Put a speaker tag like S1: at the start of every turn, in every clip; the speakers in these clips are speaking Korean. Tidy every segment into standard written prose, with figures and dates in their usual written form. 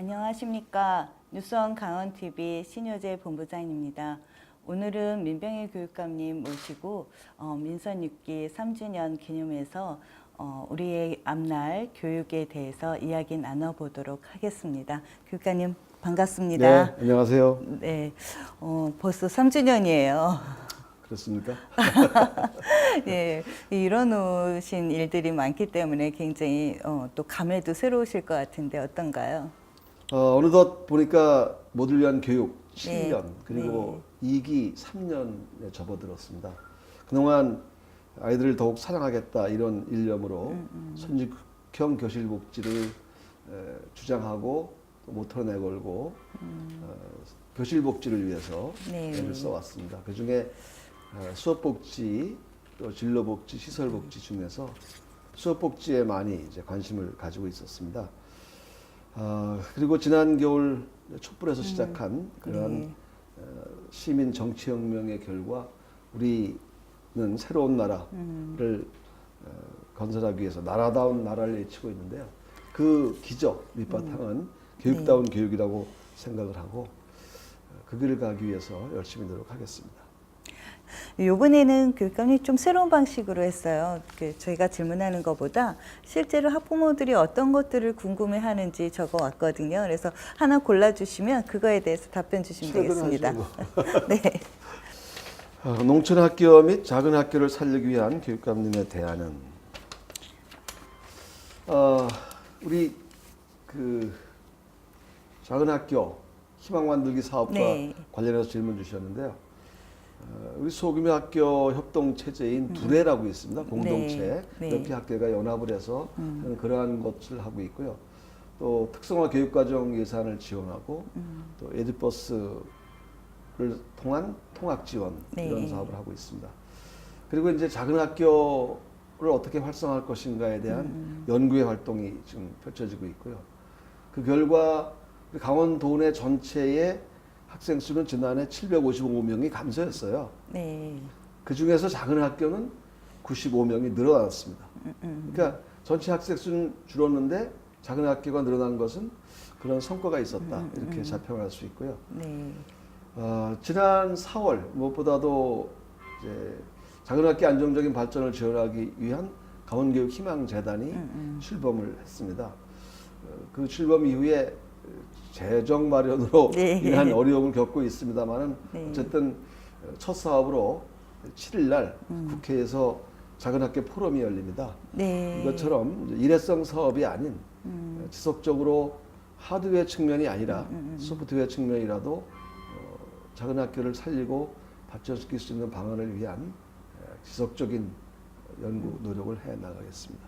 S1: 안녕하십니까. 뉴스원 강원TV 신효재 본부장입니다. 오늘은 민병희 교육감님 모시고 민선 6기 3주년 기념해서 우리의 앞날 교육에 대해서 이야기 나눠보도록 하겠습니다. 교육감님 반갑습니다.
S2: 네, 안녕하세요.
S1: 네, 벌써 3주년이에요.
S2: 그렇습니까?
S1: 예, 이뤄놓으신 일들이 많기 때문에 굉장히 또 감회도 새로우실 것 같은데 어떤가요?
S2: 어느덧 보니까 모두를 위한 교육 7년,
S1: 네,
S2: 그리고 2기 3년에 접어들었습니다. 그동안 아이들을 더욱 사랑하겠다 이런 일념으로 선직형 교실복지를 주장하고 또 모토로 내걸고 교실복지를 위해서
S1: 네.
S2: 애를 써왔습니다. 그중에 수업복지, 또 진로복지, 시설복지 중에서 수업복지에 많이 이제 관심을 가지고 있었습니다. 그리고 지난 겨울 촛불에서 시작한 그런
S1: 네.
S2: 시민 정치혁명의 결과 우리는 새로운 나라를 건설하기 위해서 나라다운 나라를 외치고 있는데요. 그 기적 밑바탕은 교육다운 교육이라고 생각을 하고 그 길을 가기 위해서 열심히 노력하겠습니다.
S1: 이번에는 교육감이 좀 새로운 방식으로 했어요. 저희가 질문하는 것보다 실제로 학부모들이 어떤 것들을 궁금해하는지 적어왔거든요. 그래서 하나 골라주시면 그거에 대해서 답변 주시면 되겠습니다. 네.
S2: 농촌 학교 및 작은 학교를 살리기 위한 교육감님의 대안은 우리 그 작은 학교 희망 만들기 사업과
S1: 네.
S2: 관련해서 질문 주셨는데요. 우리 소규모 학교 협동 체제인 두레라고 있습니다. 공동체
S1: 네.
S2: 몇 개 학교가 연합을 해서 하는 그러한 것을 하고 있고요. 또 특성화 교육과정 예산을 지원하고 또 에듀버스를 통한 통학 지원
S1: 네.
S2: 이런 사업을 하고 있습니다. 그리고 이제 작은 학교를 어떻게 활성화할 것인가에 대한 연구의 활동이 지금 펼쳐지고 있고요. 그 결과 강원도 내 전체의 학생 수는 지난해 755명이 감소했어요.
S1: 네.
S2: 그 중에서 작은 학교는 95명이 늘어났습니다. 그러니까 전체 학생 수는 줄었는데 작은 학교가 늘어난 것은 그런 성과가 있었다. 이렇게 자평할 수 있고요.
S1: 네.
S2: 지난 4월 무엇보다도 이제 작은 학교 안정적인 발전을 지원하기 위한 강원교육 희망재단이 출범을 했습니다. 그 출범 이후에 재정 마련으로
S1: 네.
S2: 인한 어려움을 겪고 있습니다만은
S1: 네.
S2: 어쨌든 첫 사업으로 7일 날 국회에서 작은 학교 포럼이 열립니다.
S1: 네.
S2: 이것처럼 이제 일회성 사업이 아닌 지속적으로 하드웨어 측면이 아니라 소프트웨어 측면이라도 작은 학교를 살리고 발전시킬 수 있는 방안을 위한 지속적인 연구 노력을 해 나가겠습니다.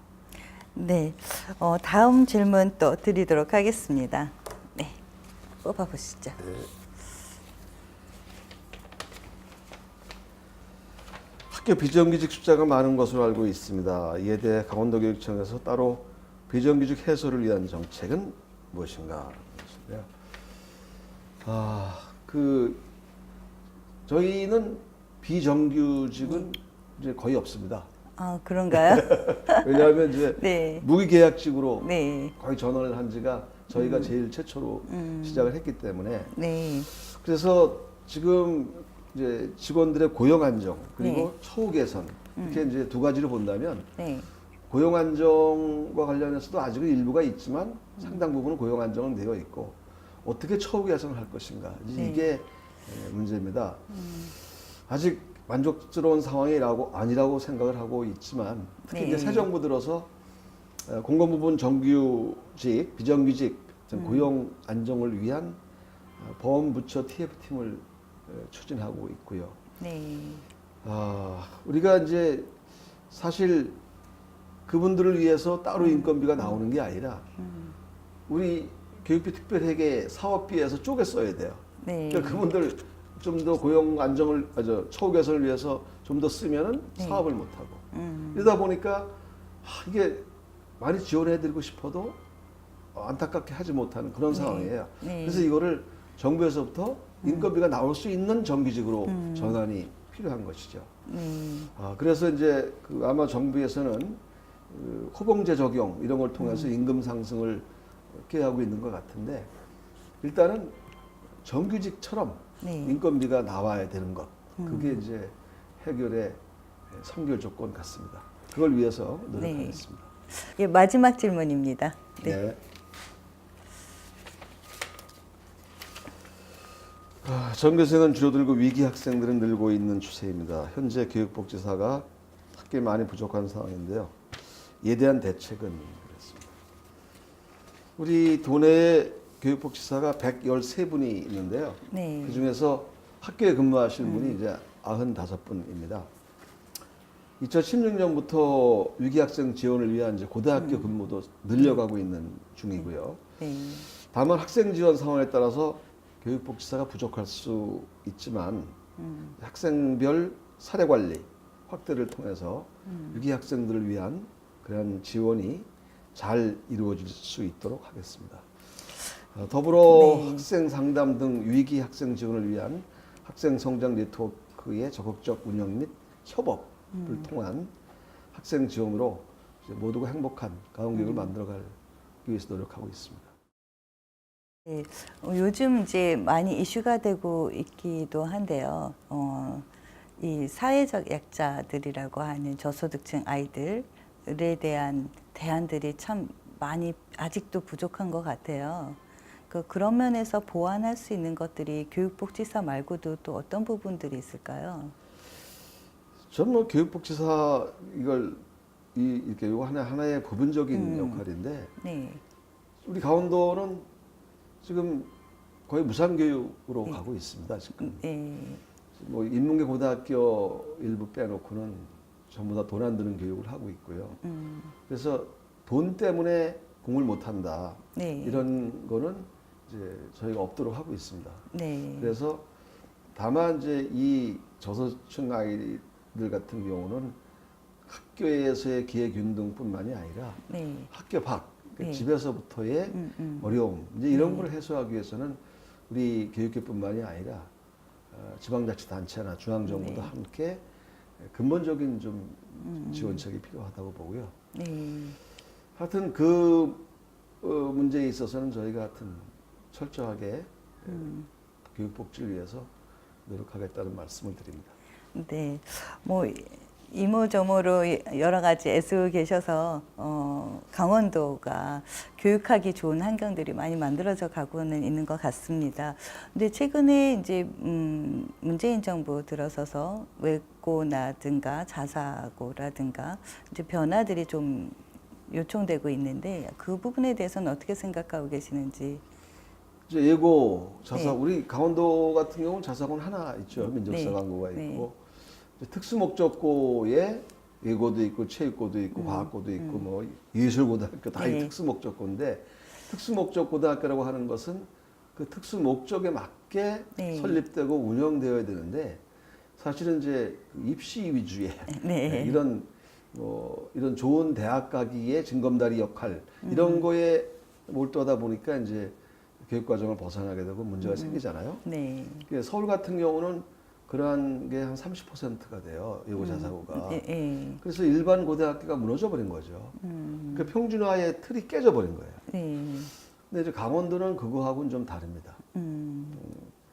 S1: 네. 다음 질문 또 드리도록 하겠습니다. 네. 뽑아보시죠.
S2: 학교 비정규직 숫자가 많은 것으로 알고 있습니다. 이에 대해 강원도교육청에서 따로 비정규직 해소를 위한 정책은 무엇인가? 저희는 비정규직은 이제 거의 없습니다.
S1: 아, 그런가요?
S2: 왜냐하면 이제
S1: 네.
S2: 무기계약직으로
S1: 네.
S2: 거의 전환을 한 지가 저희가 제일 최초로 시작을 했기 때문에
S1: 네.
S2: 그래서 지금 이제 직원들의 고용 안정 그리고
S1: 네.
S2: 처우 개선 이렇게 이제 두 가지로 본다면
S1: 네.
S2: 고용 안정과 관련해서도 아직은 일부가 있지만 상당 부분은 고용 안정은 되어 있고 어떻게 처우 개선을 할 것인가 이게 문제입니다. 아직 만족스러운 상황이라고 아니라고 생각을 하고 있지만 특히
S1: 네.
S2: 이제 새 정부 들어서 공공부문 정규직, 비정규직 고용 안정을 위한 보험부처 TF팀을 추진하고 있고요.
S1: 네.
S2: 우리가 이제 사실 그분들을 위해서 따로 인건비가 나오는 게 아니라 우리 교육비 특별회계 사업비에서 쪼개 써야 돼요.
S1: 네.
S2: 그러니까 그분들 좀 더 고용 안정을, 처우 개선을 위해서 좀 더 쓰면은 사업을 못 하고 이러다 보니까 이게 많이 지원해드리고 싶어도 안타깝게 하지 못하는 그런 상황이에요.
S1: 네.
S2: 그래서 이거를 정부에서부터 인건비가 나올 수 있는 정규직으로 전환이 필요한 것이죠. 그래서 이제 아마 정부에서는 호봉제 적용 이런 걸 통해서 임금 상승을 꾀하고 있는 것 같은데 일단은 정규직처럼
S1: 네.
S2: 인건비가 나와야 되는 것. 그게 이제 해결의 선결 조건 같습니다. 그걸 위해서 노력하겠습니다.
S1: 예, 마지막 질문입니다. 네.
S2: 네. 전교생은 줄어들고 위기 학생들은 늘고 있는 추세입니다. 현재 교육복지사가 학교에 많이 부족한 상황인데요. 이에 대한 대책은 그렇습니다. 우리 도내에 교육복지사가 113분이 있는데요.
S1: 네.
S2: 그 중에서 학교에 근무하실 분이 이제 95분입니다. 2016년부터 위기학생 지원을 위한 이제 고등학교 근무도 늘려가고 있는 중이고요.
S1: 네.
S2: 다만 학생 지원 상황에 따라서 교육복지사가 부족할 수 있지만 학생별 사례 관리 확대를 통해서 위기 학생들을 위한 그런 지원이 잘 이루어질 수 있도록 하겠습니다. 더불어
S1: 네.
S2: 학생 상담 등 위기 학생 지원을 위한 학생 성장 네트워크의 적극적 운영 및 협업을 통한 학생 지원으로 이제 모두가 행복한 가정교육을 만들어가기 위해서 노력하고 있습니다.
S1: 네, 요즘 이제 많이 이슈가 되고 있기도 한데요. 이 사회적 약자들이라고 하는 저소득층 아이들에 대한 대안들이 참 많이 아직도 부족한 것 같아요. 그런 면에서 보완할 수 있는 것들이 교육복지사 말고도 또 어떤 부분들이 있을까요?
S2: 저는 뭐 교육복지사 이렇게 요거 하나의 부분적인 역할인데
S1: 네,
S2: 우리 강원도는 지금 거의 무상교육으로 가고 있습니다. 지금
S1: 네,
S2: 뭐 인문계 고등학교 일부 빼놓고는 전부 다 돈 안 드는 교육을 하고 있고요. 그래서 돈 때문에 공부를 못한다.
S1: 네.
S2: 이런 거는 이제 저희가 없도록 하고 있습니다.
S1: 네,
S2: 그래서 다만 이제 이 저소득층 아이들 같은 경우는 학교에서의 기회 균등뿐만이 아니라
S1: 네,
S2: 학교 밖
S1: 네.
S2: 집에서부터의 어려움 이제 이런
S1: 네.
S2: 걸 해소하기 위해서는 우리 교육계뿐만이 아니라 지방자치단체나 중앙정부도
S1: 네.
S2: 함께 근본적인 좀 지원책이 필요하다고 보고요.
S1: 네.
S2: 하여튼 그 문제에 있어서는 저희가 하여튼 철저하게 교육복지를 위해서 노력하겠다는 말씀을 드립니다.
S1: 네, 뭐 이모저모로 여러 가지 애쓰고 계셔서 강원도가 교육하기 좋은 환경들이 많이 만들어져 가고는 있는 것 같습니다. 근데 최근에 이제 문재인 정부 들어서서 외고라든가 자사고라든가 이제 변화들이 좀 요청되고 있는데 그 부분에 대해서는 어떻게 생각하고 계시는지?
S2: 이제 예고 자사
S1: 네.
S2: 우리 강원도 같은 경우는 자사고는 하나 있죠. 민족사관고가
S1: 네.
S2: 있고 이제 특수목적고에 예고도 있고 체육고도 있고 과학고도 있고 뭐 예술고등학교 다
S1: 네.
S2: 특수목적고인데 특수목적고등학교라고 하는 것은 그 특수목적에 맞게
S1: 네.
S2: 설립되고 운영되어야 되는데 사실은 이제 입시 위주의
S1: 네.
S2: 이런 좋은 대학 가기의 징검다리 역할 이런 거에 몰두하다 보니까 이제 교육 과정을 벗어나게 되고 문제가 생기잖아요.
S1: 네.
S2: 서울 같은 경우는 그러한 게 한 30%가 돼요. 예고 자사고가.
S1: 네.
S2: 그래서 일반 고등학교가 무너져 버린 거죠. 그 평준화의 틀이 깨져 버린 거예요.
S1: 네.
S2: 근데 이제 강원도는 그거하고는 좀 다릅니다.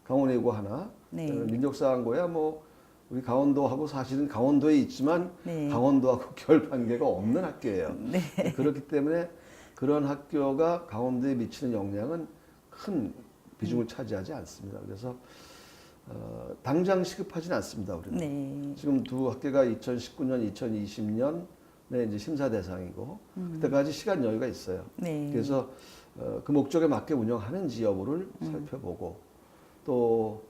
S2: 강원 예고 하나,
S1: 네.
S2: 민족사관고야 뭐 우리 강원도하고 사실은 강원도에 있지만
S1: 네.
S2: 강원도하고 결 관계가 없는 학교예요.
S1: 네.
S2: 그렇기 때문에 그런 학교가 강원도에 미치는 영향은 큰 비중을 차지하지 않습니다. 그래서 당장 시급하지는 않습니다. 우리는
S1: 네.
S2: 지금 두 학교가 2019년, 2020년에 이제 심사 대상이고 그때까지 시간 여유가 있어요.
S1: 네.
S2: 그래서 그 목적에 맞게 운영하는지 여부를 살펴보고 또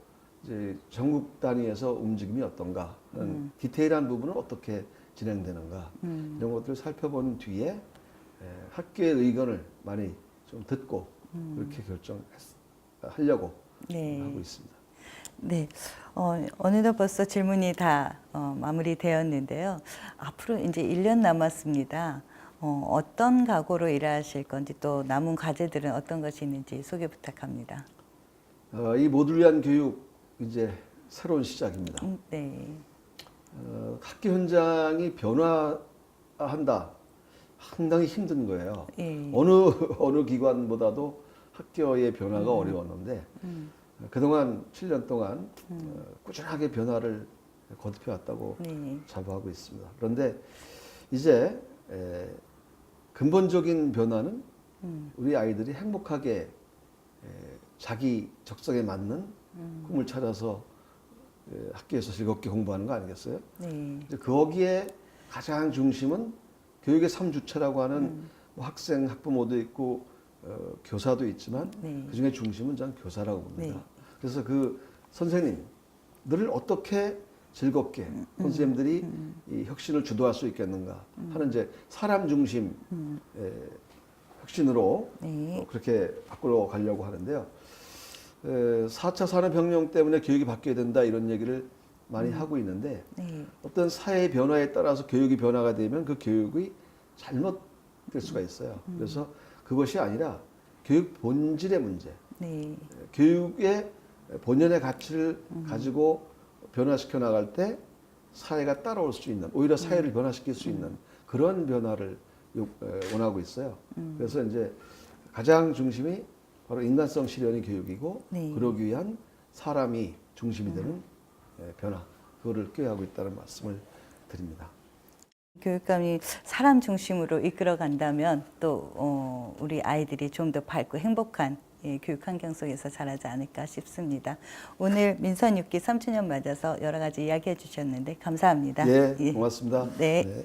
S2: 이제 전국 단위에서 움직임이 어떤가, 디테일한 부분은 어떻게 진행되는가 이런 것들을 살펴본 뒤에 학교의 의견을 많이 좀 듣고 그렇게 결정하려고
S1: 네.
S2: 하고 있습니다.
S1: 네, 어느덧 벌써 질문이 다 마무리되었는데요. 앞으로 이제 1년 남았습니다. 어떤 각오로 일하실 건지 또 남은 과제들은 어떤 것이 있는지 소개 부탁합니다.
S2: 이 모두를 위한 교육 이제 새로운 시작입니다.
S1: 네,
S2: 학교 현장이 변화한다. 상당히 힘든 거예요.
S1: 예.
S2: 어느 기관보다도 학교의 변화가 어려웠는데 그동안 7년 동안 꾸준하게 변화를 거듭해 왔다고
S1: 네.
S2: 자부하고 있습니다. 그런데 이제 근본적인 변화는 우리 아이들이 행복하게 자기 적성에 맞는 꿈을 찾아서 학교에서 즐겁게 공부하는 거 아니겠어요?
S1: 네.
S2: 이제 거기에 가장 중심은 교육의 3주체라고 하는 뭐 학생, 학부모도 있고 교사도 있지만
S1: 네.
S2: 그중에 중심은 저는 교사라고 봅니다.
S1: 네.
S2: 그래서 그 선생님들을 어떻게 즐겁게 선생님들이 이 혁신을 주도할 수 있겠는가 하는 이제 사람 중심 혁신으로
S1: 네.
S2: 그렇게 바꾸러 가려고 하는데요. 4차 산업혁명 때문에 교육이 바뀌어야 된다 이런 얘기를 많이 하고 있는데
S1: 네.
S2: 어떤 사회의 변화에 따라서 교육이 변화가 되면 그 교육이 잘못될 수가 있어요. 그래서 그것이 아니라 교육 본질의 문제,
S1: 네.
S2: 교육의 본연의 가치를 가지고 변화시켜 나갈 때 사회가 따라올 수 있는, 오히려 사회를 변화시킬 수 있는 그런 변화를 원하고 있어요. 그래서 이제 가장 중심이 바로 인간성 실현의 교육이고
S1: 네.
S2: 그러기 위한 사람이 중심이 되는 변화, 그거를 꾀하고 있다는 말씀을 드립니다.
S1: 교육감이 사람 중심으로 이끌어 간다면 또 우리 아이들이 좀 더 밝고 행복한 교육 환경 속에서 자라지 않을까 싶습니다. 오늘 민선 6기 3주년 맞아서 여러 가지 이야기해 주셨는데 감사합니다.
S2: 예, 고맙습니다.
S1: 네.
S2: 네.